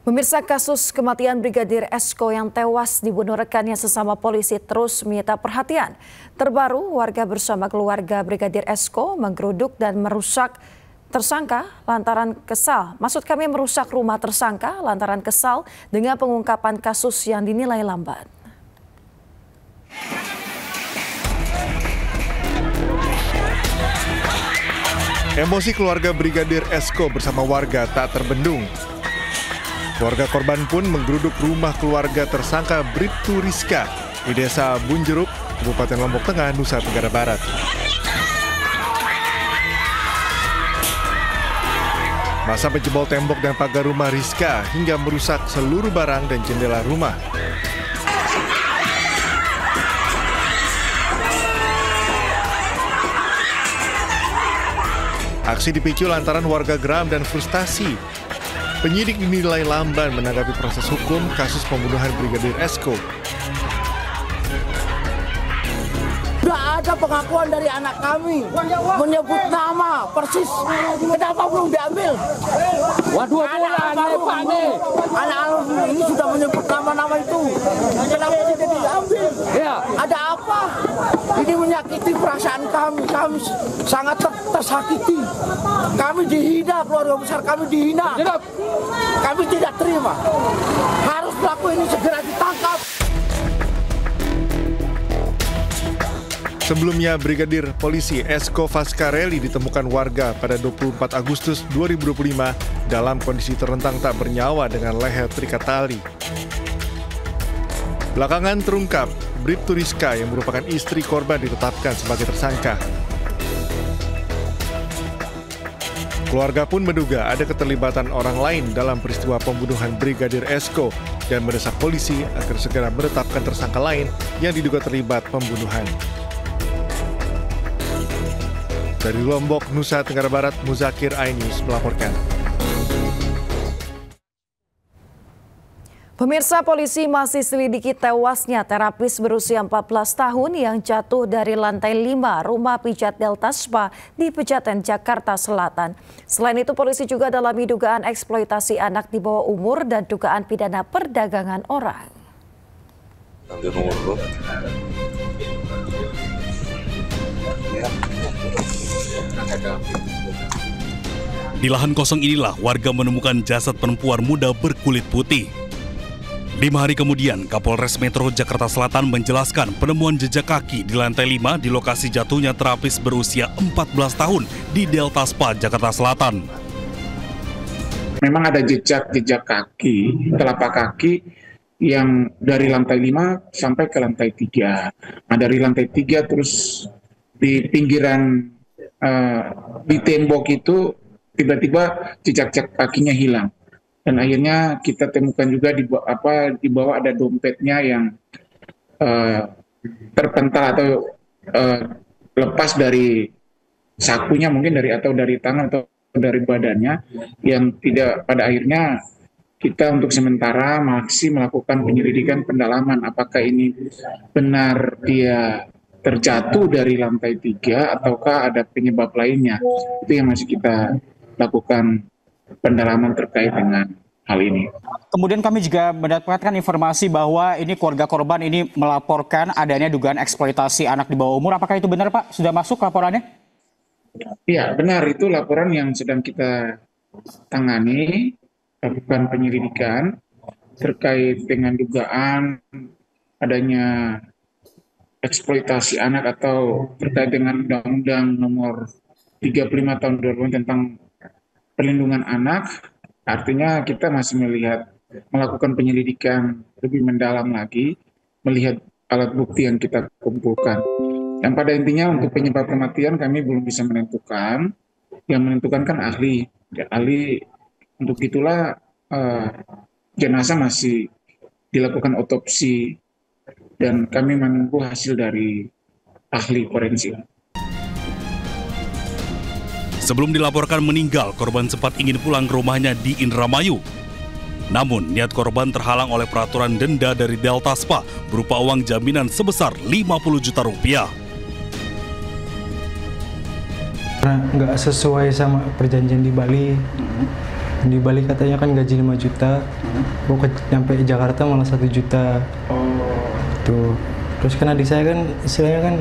Pemirsa, kasus kematian Brigadir Esko yang tewas dibunuh rekannya sesama polisi terus menyita perhatian. Terbaru, warga bersama keluarga Brigadir Esko menggeruduk dan merusak tersangka lantaran kesal. Maksud kami merusak rumah tersangka lantaran kesal dengan pengungkapan kasus yang dinilai lambat. Emosi keluarga Brigadir Esko bersama warga tak terbendung. Keluarga korban pun menggeruduk rumah keluarga tersangka Bribtu Rizka di Desa Bunjeruk, Kabupaten Lombok Tengah, Nusa Tenggara Barat. Masa menjebol tembok dan pagar rumah Rizka hingga merusak seluruh barang dan jendela rumah. Aksi dipicu lantaran warga geram dan frustasi. Penyidik dinilai lamban menanggapi proses hukum kasus pembunuhan Brigadir Esko. Sudah ada pengakuan dari anak kami menyebut nama persis. Kenapa belum diambil? Waduh, anak ini sudah menyebut nama-nama itu. Kenapa tidak diambil? Ya. Ada apa? Ini menyakiti perasaan kami. Kami sangat tersakiti. Kami dihina, keluarga besar kami dihina. Kami tidak terima. Harus pelaku ini segera ditangkap. Sebelumnya, Brigadir Polisi Esko Faskareli ditemukan warga pada 24 Agustus 2025 dalam kondisi terlentang tak bernyawa dengan leher terikat tali. Belakangan terungkap, Bribtu Rizka yang merupakan istri korban ditetapkan sebagai tersangka. Keluarga pun menduga ada keterlibatan orang lain dalam peristiwa pembunuhan Brigadir Esko dan mendesak polisi agar segera menetapkan tersangka lain yang diduga terlibat pembunuhan. Dari Lombok, Nusa Tenggara Barat, Muzakir iNews melaporkan. Pemirsa, polisi masih selidiki tewasnya terapis berusia 14 tahun yang jatuh dari lantai 5 rumah pijat Delta Spa di Pejaten, Jakarta Selatan. Selain itu, polisi juga dalami dugaan eksploitasi anak di bawah umur dan dugaan pidana perdagangan orang. Di lahan kosong inilah warga menemukan jasad perempuan muda berkulit putih. 5 hari kemudian, Kapolres Metro Jakarta Selatan menjelaskan penemuan jejak kaki di lantai 5 di lokasi jatuhnya terapis berusia 14 tahun di Delta Spa, Jakarta Selatan. Memang ada jejak kaki, telapak kaki yang dari lantai 5 sampai ke lantai 3. Nah, dari lantai 3 terus di pinggiran di tembok itu tiba-tiba jejak kakinya hilang. Dan akhirnya kita temukan juga di bawah ada dompetnya yang terpental atau lepas dari sakunya, mungkin dari tangan atau dari badannya, yang tidak, pada akhirnya kita untuk sementara masih melakukan penyelidikan pendalaman apakah ini benar dia terjatuh dari lantai 3 ataukah ada penyebab lainnya. Itu yang masih kita lakukan pendalaman terkait dengan hal ini. Kemudian kami juga mendapatkan informasi bahwa ini keluarga korban ini melaporkan adanya dugaan eksploitasi anak di bawah umur. Apakah itu benar, Pak? Sudah masuk laporannya? Iya, benar. Itu laporan yang sedang kita tangani, lakukan penyelidikan terkait dengan dugaan adanya eksploitasi anak atau terkait dengan Undang-Undang Nomor 35 Tahun 2000 tentang Perlindungan Anak. Artinya kita masih melakukan penyelidikan lebih mendalam lagi, melihat alat bukti yang kita kumpulkan. Dan pada intinya untuk penyebab kematian kami belum bisa menentukan. Yang menentukan kan ahli. Ahli, untuk itulah jenazah masih dilakukan otopsi dan kami menunggu hasil dari ahli forensik. Sebelum dilaporkan meninggal, korban sempat ingin pulang ke rumahnya di Indramayu. Namun, niat korban terhalang oleh peraturan denda dari Delta Spa berupa uang jaminan sebesar 50 juta rupiah. Nggak sesuai sama perjanjian di Bali, Di Bali katanya kan gaji 5 juta, kok nyampe Jakarta malah 1 juta. Tuh. Terus kan adik saya kan istilahnya kan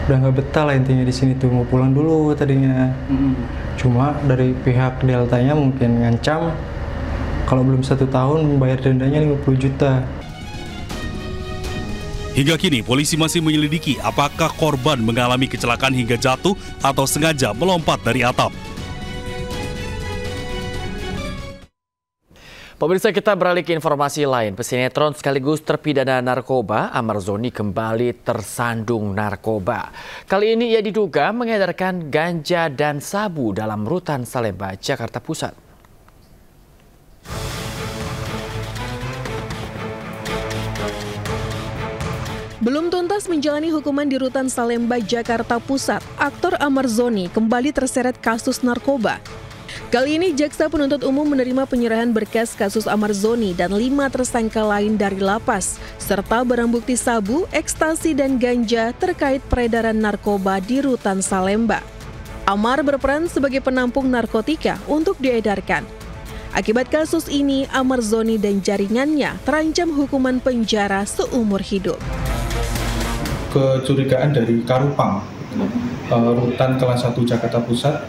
udah nggak betah lah intinya di sini tuh, mau pulang dulu tadinya. Cuma dari pihak Deltanya mungkin ngancam kalau belum 1 tahun membayar dendanya 50 juta. Hingga kini polisi masih menyelidiki apakah korban mengalami kecelakaan hingga jatuh atau sengaja melompat dari atap. Pemirsa, kita beralih ke informasi lain. Pesinetron sekaligus terpidana narkoba Amar Zoni kembali tersandung narkoba. Kali ini ia diduga mengedarkan ganja dan sabu dalam rutan Salemba, Jakarta Pusat. Belum tuntas menjalani hukuman di rutan Salemba, Jakarta Pusat, aktor Amar Zoni kembali terseret kasus narkoba. Kali ini jaksa penuntut umum menerima penyerahan berkas kasus Amar Zoni dan 5 tersangka lain dari lapas, serta barang bukti sabu, ekstasi, dan ganja terkait peredaran narkoba di rutan Salemba. Amar berperan sebagai penampung narkotika untuk diedarkan. Akibat kasus ini, Amar Zoni dan jaringannya terancam hukuman penjara seumur hidup. Kecurigaan dari Karupang, rutan kelas 1 Jakarta Pusat,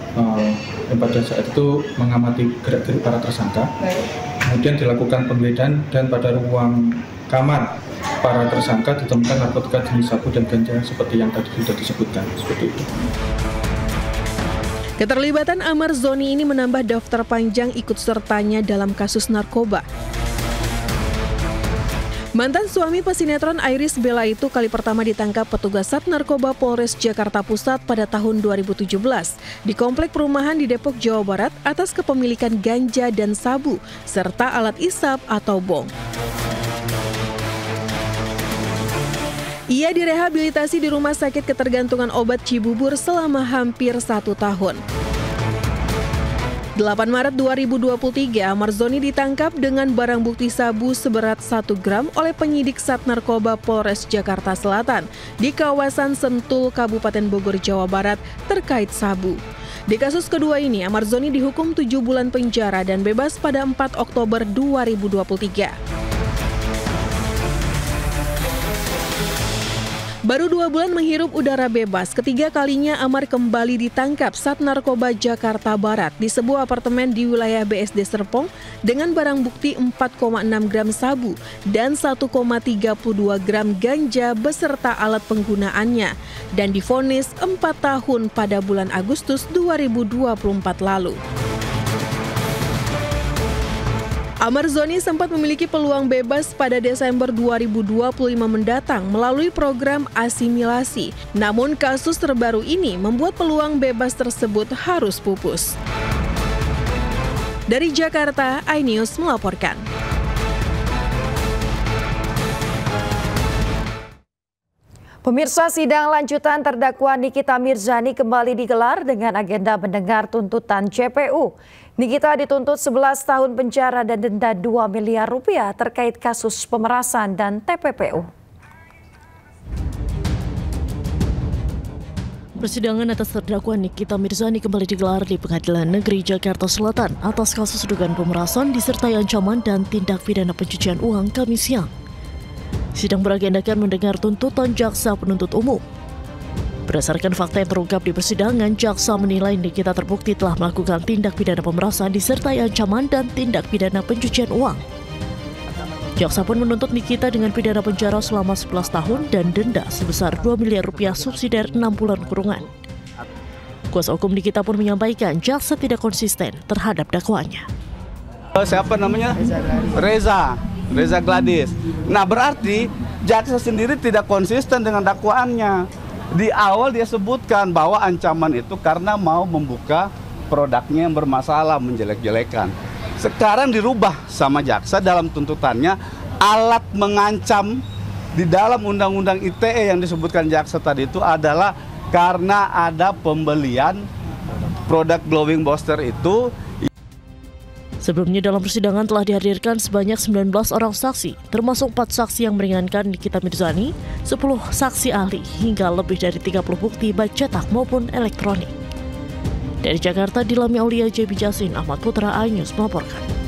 yang pada saat itu mengamati gerak-gerik para tersangka. Kemudian dilakukan penggeledahan dan pada ruang kamar para tersangka ditemukan narkotika jenis sabu dan ganja seperti yang tadi sudah disebutkan, seperti itu. Keterlibatan Amar Zoni ini menambah daftar panjang ikut sertanya dalam kasus narkoba. Mantan suami pesinetron Iris Bella itu kali pertama ditangkap petugas Sat Narkoba Polres Jakarta Pusat pada tahun 2017 di komplek perumahan di Depok, Jawa Barat atas kepemilikan ganja dan sabu serta alat isap atau bong. Ia direhabilitasi di Rumah Sakit Ketergantungan Obat Cibubur selama hampir 1 tahun. 8 Maret 2023, Amar Zoni ditangkap dengan barang bukti sabu seberat 1 gram oleh penyidik Sat Narkoba Polres Jakarta Selatan di kawasan Sentul, Kabupaten Bogor, Jawa Barat terkait sabu. Di kasus kedua ini, Amar Zoni dihukum 7 bulan penjara dan bebas pada 4 Oktober 2023. Baru 2 bulan menghirup udara bebas, ketiga kalinya Amar kembali ditangkap Sat Narkoba Jakarta Barat di sebuah apartemen di wilayah BSD Serpong dengan barang bukti 4,6 gram sabu dan 1,32 gram ganja beserta alat penggunaannya dan divonis 4 tahun pada bulan Agustus 2024 lalu. Amar Zoni sempat memiliki peluang bebas pada Desember 2025 mendatang melalui program asimilasi. Namun kasus terbaru ini membuat peluang bebas tersebut harus pupus. Dari Jakarta, iNews melaporkan. Pemirsa, sidang lanjutan terdakwa Nikita Mirzani kembali digelar dengan agenda mendengar tuntutan JPU. Nikita dituntut 11 tahun penjara dan denda 2 miliar rupiah terkait kasus pemerasan dan TPPU. Persidangan atas terdakwa Nikita Mirzani kembali digelar di Pengadilan Negeri Jakarta Selatan atas kasus dugaan pemerasan disertai ancaman dan tindak pidana pencucian uang Kamis siang. Sidang beragendakan mendengar tuntutan jaksa penuntut umum. Berdasarkan fakta yang terungkap di persidangan, jaksa menilai Nikita terbukti telah melakukan tindak pidana pemerasan disertai ancaman dan tindak pidana pencucian uang. Jaksa pun menuntut Nikita dengan pidana penjara selama 11 tahun dan denda sebesar 2 miliar rupiah subsidiar 6 bulan kurungan. Kuasa hukum Nikita pun menyampaikan jaksa tidak konsisten terhadap dakwaannya. Siapa namanya? Reza Gladys. Nah, berarti jaksa sendiri tidak konsisten dengan dakwaannya. Di awal dia sebutkan bahwa ancaman itu karena mau membuka produknya yang bermasalah, menjelek-jelekan. Sekarang dirubah sama jaksa dalam tuntutannya, alat mengancam di dalam Undang-Undang ITE yang disebutkan jaksa tadi itu adalah karena ada pembelian produk glowing booster itu. Sebelumnya dalam persidangan telah dihadirkan sebanyak 19 orang saksi, termasuk 4 saksi yang meringankan Nikita Mirzani, 10 saksi ahli, hingga lebih dari 30 bukti baik cetak maupun elektronik. Dari Jakarta, Dilami Aulia, JB Jasin, Ahmad Putra, iNews melaporkan.